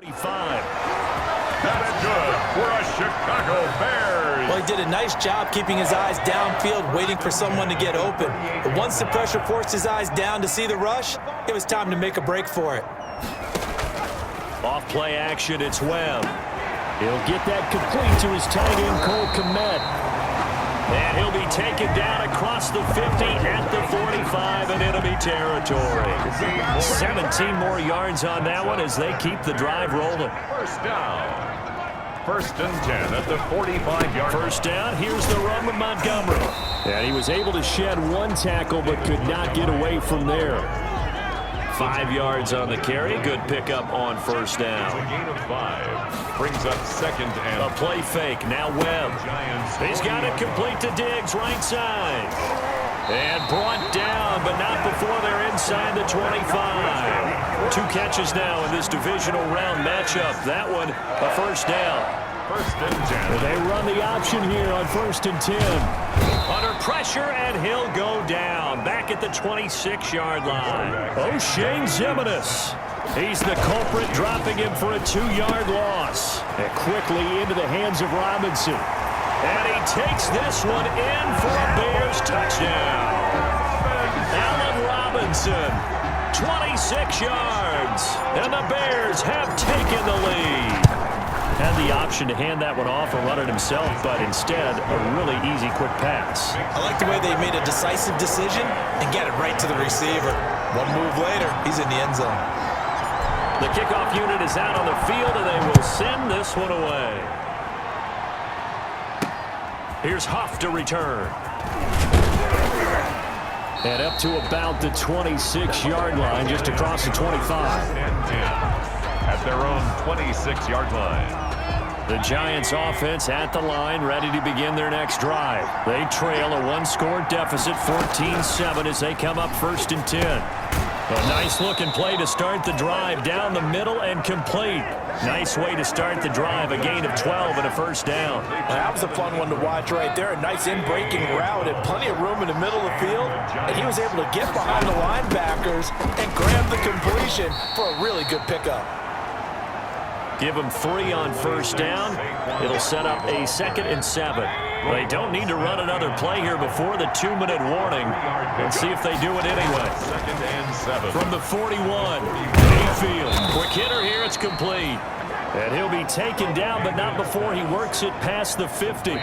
35. Got it good for a Chicago Bears. Well, he did a nice job keeping his eyes downfield, waiting for someone to get open. But once the pressure forced his eyes down to see the rush, it was time to make a break for it. Off play action, it's Webb. He'll get that complete to his tight end, Cole Kmet. And he'll be taken down across the 50 at the 45, and it'll be territory. 17 more yards on that one as they keep the drive rolling. First down. First and 10 at the 45-yard. First down, here's the run with Montgomery. And he was able to shed one tackle but could not get away from there. 5 yards on the carry. Good pickup on first down. A gain of 5. Brings up second and a play fake. Now Webb. He's got it complete to Diggs, right side. And brought down, but not before they're inside the 25. 2 catches now in this divisional round matchup. That one, a first down. First and 10. They run the option here on first and 10. Under pressure, and he'll go down. Back at the 26-yard line. O'Shane Ximines. He's the culprit, dropping him for a 2-yard loss. And quickly into the hands of Robinson. And he takes this one in for a Bears touchdown. Allen Robinson, 26 yards. And the Bears have taken the lead. Had the option to hand that one off or run it himself, but instead, a really easy, quick pass. I like the way they made a decisive decision and get it right to the receiver. One move later, he's in the end zone. The kickoff unit is out on the field, and they will send this one away. Here's Huff to return. And up to about the 26-yard line, just across the 25. At their own 26-yard line. The Giants offense at the line, ready to begin their next drive. They trail a 1-score deficit, 14-7, as they come up first and 10. A nice-looking play to start the drive down the middle and complete. Nice way to start the drive, a gain of 12 and a first down. That was a fun one to watch right there. A nice in-breaking route and plenty of room in the middle of the field. And he was able to get behind the linebackers and grab the completion for a really good pickup. Give them 3 on first down. It'll set up a 2nd and 7. They don't need to run another play here before the 2-minute warning. Let's see if they do it anyway. 2nd and 7. From the 41, Mayfield. Quick hitter here, it's complete. And he'll be taken down, but not before he works it past the 50.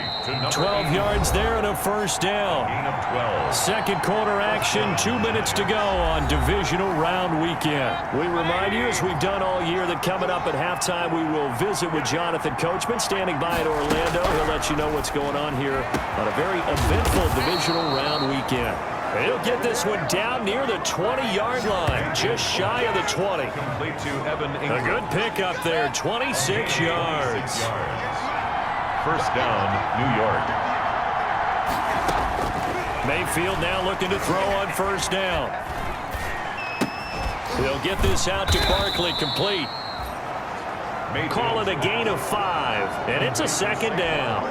12 yards there and a first down. Gain of 12. Second quarter action, 2 minutes to go on divisional round weekend. We remind you, as we've done all year, that coming up at halftime, we will visit with Jonathan Coachman, standing by at Orlando. He'll let you know what's going on here on a very eventful divisional round weekend. He'll get this one down near the 20-yard line, just shy of the 20. Complete to Evan Ingram. A good pickup there, 26 yards. First down, New York. Mayfield now looking to throw on first down. He'll get this out to Barkley, complete. Call it a gain of 5, and it's a second down.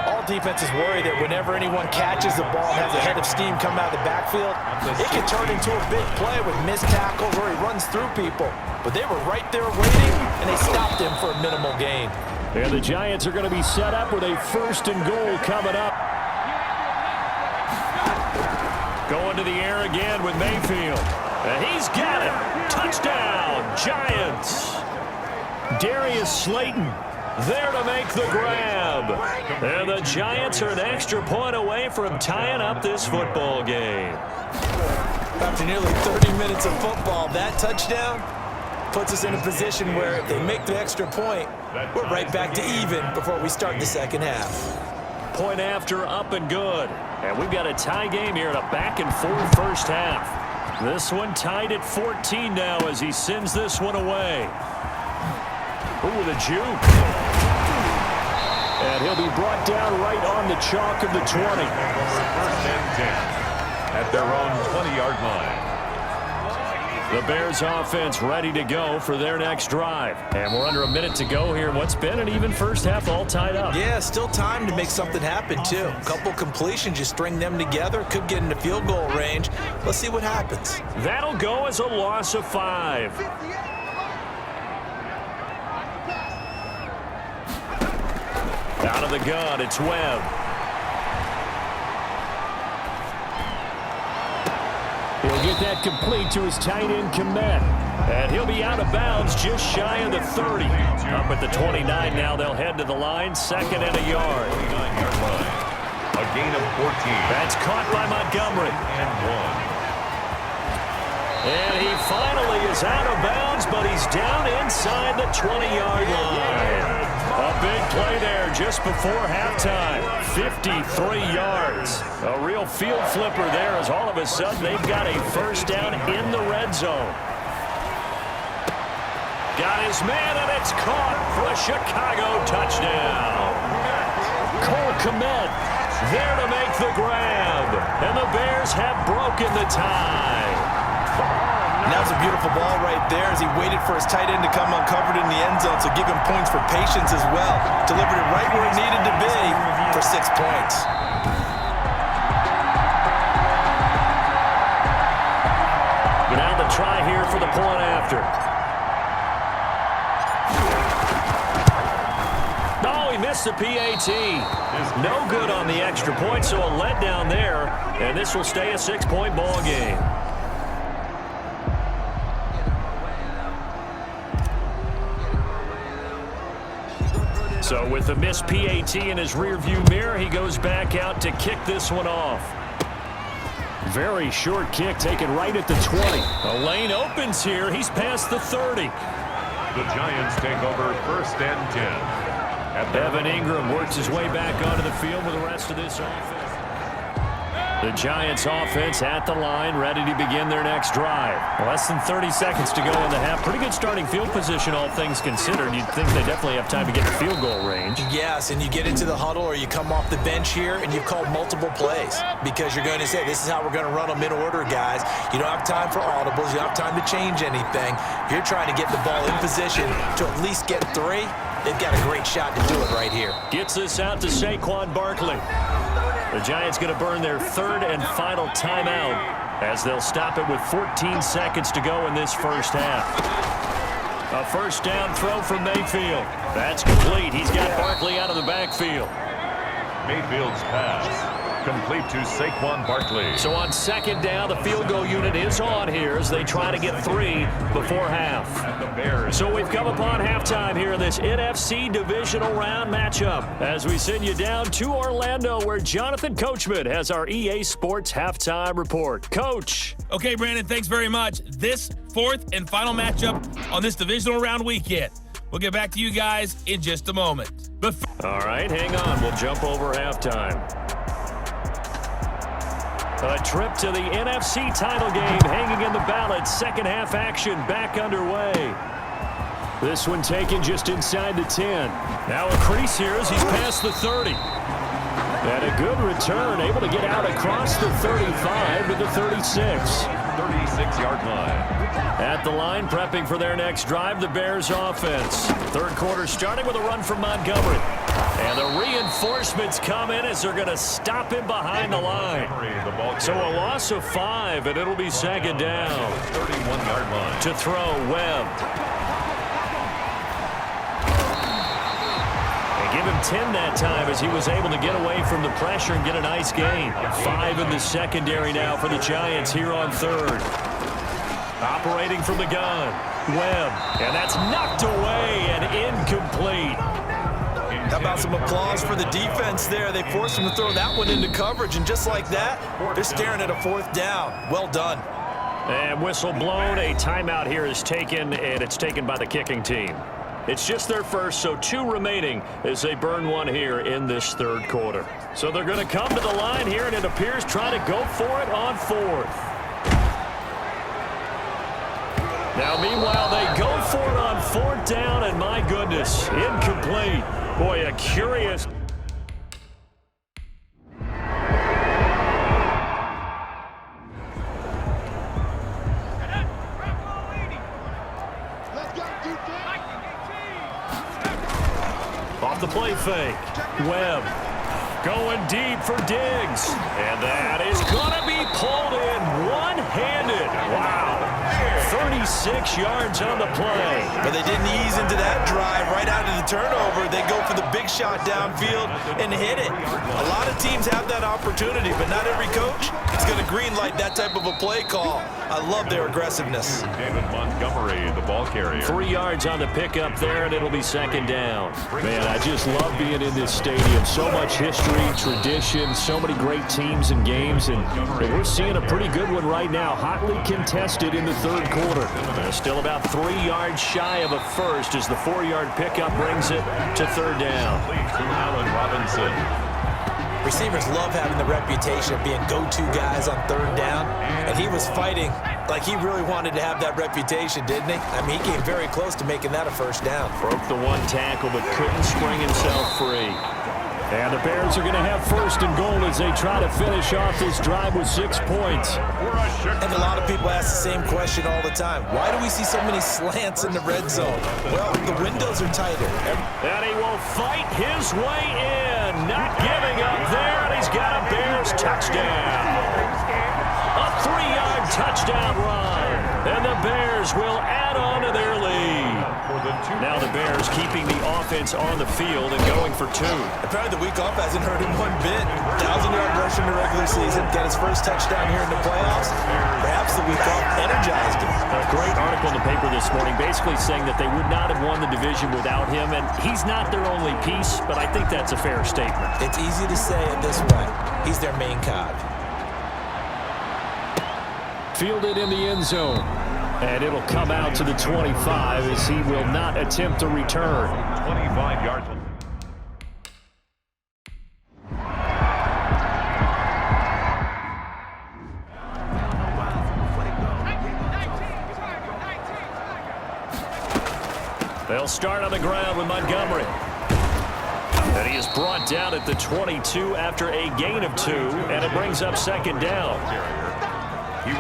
All defenses worry that whenever anyone catches the ball and has a head of steam come out of the backfield, it can turn into a big play with missed tackles or he runs through people. But they were right there waiting, and they stopped him for a minimal gain. And the Giants are going to be set up with a 1st and goal coming up. Going to the air again with Mayfield. And he's got it. Touchdown, Giants. Darius Slayton there to make the grab. And the Giants are an extra point away from tying up this football game. After nearly 30 minutes of football, that touchdown puts us in a position where if they make the extra point, we're right back to even before we start the second half. Point after, up and good. And we've got a tie game here in a back-and-forth first half. This one tied at 14 now as he sends this one away. Ooh, the juke. And he'll be brought down right on the chalk of the 20. First and 10 at their own 20-yard line. The Bears offense ready to go for their next drive. And we're under a minute to go here. What's been an even first half, all tied up. Yeah, still time to make something happen, too. A couple completions, you string them together, could get into field goal range. Let's see what happens. That'll go as a loss of 5. Out of the gun, it's Webb. He'll get that complete to his tight end, Komet. And he'll be out of bounds just shy of the 30. Up at the 29 now, they'll head to the line, second and a yard. 29-yard line. A gain of 14. That's caught by Montgomery. And 1. And he finally is out of bounds, but he's down inside the 20-yard line. A big play there just before halftime. 53 yards. A real field flipper there as all of a sudden they've got a first down in the red zone. Got his man, and it's caught for a Chicago touchdown. Cole Kmet there to make the grab. And the Bears have broken the tie. That was a beautiful ball right there as he waited for his tight end to come uncovered in the end zone, so give him points for patience as well. Delivered it right where it needed to be for 6 points. Now the try here for the point after. Oh, he missed the PAT. No good on the extra point, so a letdown there, and this will stay a 6-point ball game. So with the missed PAT in his rearview mirror, he goes back out to kick this one off. Very short kick taken right at the 20. The lane opens here. He's past the 30. The Giants take over first and 10. Evan Ingram works his way back onto the field with the rest of this offense. The Giants offense at the line, ready to begin their next drive. Less than 30 seconds to go in the half. Pretty good starting field position, all things considered. You'd think they definitely have time to get to field goal range. Yes, and you get into the huddle or you come off the bench here and you've called multiple plays because you're going to say, this is how we're going to run them in order, guys. You don't have time for audibles. You don't have time to change anything. You're trying to get the ball in position to at least get 3. They've got a great shot to do it right here. Gets this out to Saquon Barkley. The Giants going to burn their third and final timeout as they'll stop it with 14 seconds to go in this first half. A first down throw from Mayfield. That's complete. He's got Barkley out of the backfield. Mayfield's pass complete to Saquon Barkley. So on second down, the field goal unit is on here as they try to get 3 before half. So we've come upon halftime here in this NFC divisional round matchup as we send you down to Orlando where Jonathan Coachman has our EA Sports halftime report. Coach. Okay, Brandon, thanks very much. This fourth and final matchup on this divisional round weekend. We'll get back to you guys in just a moment. All right, hang on. We'll jump over halftime. A trip to the NFC title game hanging in the balance. Second half action back underway. This one taken just inside the 10. Now a crease here as he's past the 30. And a good return, able to get out across the 35 to the 36. 36-yard line. At the line, prepping for their next drive, the Bears offense. Third quarter starting with a run from Montgomery. And the reinforcements come in as they're going to stop him behind the line. So a loss of 5, and it'll be second down. 31-yard line. To throw, Webb. And give him 10 that time as he was able to get away from the pressure and get a nice gain. 5 in the secondary now for the Giants here on third. Operating from the gun, Webb. And that's knocked away and incomplete. How about some applause for the defense there? They forced him to throw that one into coverage, and just like that, they're staring at a fourth down. Well done. And whistle blown. A timeout here is taken, and it's taken by the kicking team. It's just their first, so 2 remaining as they burn one here in this third quarter. So they're going to come to the line here, and it appears trying to go for it on fourth. Now, meanwhile, they go for it on fourth down, and my goodness, incomplete. Boy, a curious... Off the play fake. Webb going deep for Diggs. And that is going to be pulled in one-handed. Wow. 36 yards on the play. But they didn't ease into that drive right out of the turnover. They go for the big shot downfield and hit it. A lot of teams have that opportunity, but not every coach is going to greenlight that type of a play call. I love their aggressiveness. David Montgomery, the ball carrier. 3 yards on the pickup there, and it'll be second down. Man, I just love being in this stadium. So much history, tradition, so many great teams and games, and we're seeing a pretty good one right now. Hotly contested in the third quarter. They're still about 3 yards shy of a first as the 4-yard pickup brings it to third down. Allen Robinson. Receivers love having the reputation of being go-to guys on third down, and he was fighting like he really wanted to have that reputation, didn't he? I mean, he came very close to making that a first down. Broke the one tackle but couldn't spring himself free. And the Bears are going to have first and goal as they try to finish off this drive with 6 points. And a lot of people ask the same question all the time. Why do we see so many slants in the red zone? Well, the windows are tighter. And he will fight his way in. Not giving up there, and he's got a Bears touchdown. A 3-yard touchdown run. And the Bears will add on to their lead. Now the Bears keeping the offense on the field and going for 2. Apparently the week off hasn't hurt him one bit. 1,000-yard rush in the regular season. Got his first touchdown here in the playoffs. Perhaps the week off energized him. A great article in the paper this morning basically saying that they would not have won the division without him, and he's not their only piece, but I think that's a fair statement. It's easy to say it this way. He's their main cog. Fielded in the end zone. And it'll come out to the 25 as he will not attempt to return. 25 yards. They'll start on the ground with Montgomery. And he is brought down at the 22 after a gain of 2, and it brings up second down.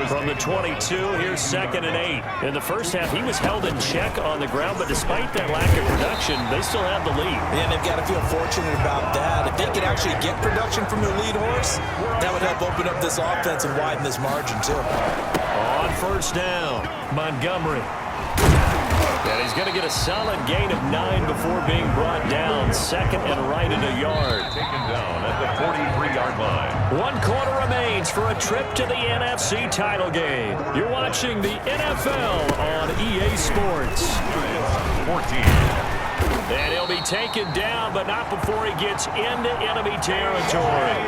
From the 22, here's 2nd and 8. In the first half, he was held in check on the ground, but despite that lack of production, they still have the lead. And they've got to feel fortunate about that. If they could actually get production from their lead horse, that would help open up this offense and widen this margin, too. On first down, Montgomery. And he's going to get a solid gain of 9 before being brought down. 2nd and right in a yard. Taken down at the 43-yard line. 1 quarter remains for a trip to the NFC title game. You're watching the NFL on EA Sports. 14. And he'll be taken down, but not before he gets into enemy territory.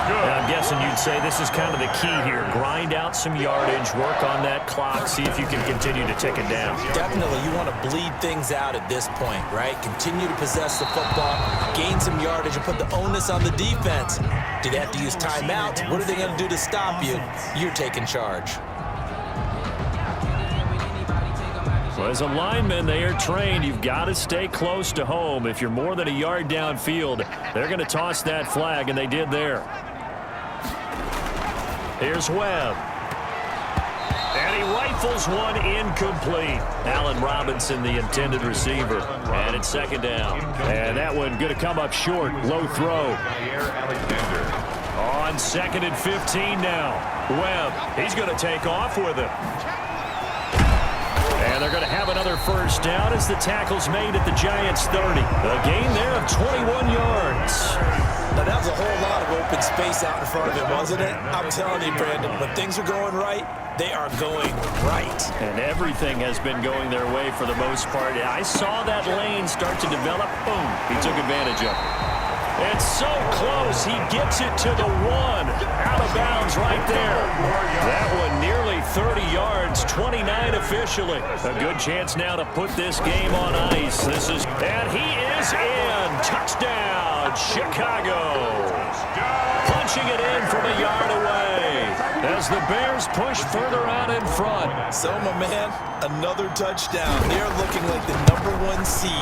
I'm guessing you'd say this is kind of the key here. Grind out some yardage, work on that clock, see if you can continue to tick it down. Definitely, you want to bleed things out at this point, right? Continue to possess the football, gain some yardage, and put the onus on the defense. Do they have to use timeouts? What are they going to do to stop you? You're taking charge. Well, as a lineman, they are trained. You've got to stay close to home. If you're more than a yard downfield, they're going to toss that flag, and they did there. Here's Webb. And he rifles one incomplete. Allen Robinson, the intended receiver. And it's second down. And that one going to come up short. Low throw. On 2nd and 15 now. Webb, he's going to take off with it. And they're going to have another first down as the tackle's made at the Giants' 30. A gain there of 21 yards. Now, that was a whole lot of open space out in front of him, wasn't it? I'm telling you, Brandon, when things are going right, they are going right. And everything has been going their way for the most part. I saw that lane start to develop. Boom. He took advantage of it. It's so close. He gets it to the 1. Out of bounds right there. That one nearly 30 yards, 29 officially. A good chance now to put this game on ice. And he is in. Touchdown, Chicago. Punching it in from a yard away as the Bears push further out in front. So, my man, another touchdown. They're looking like the #1 seed.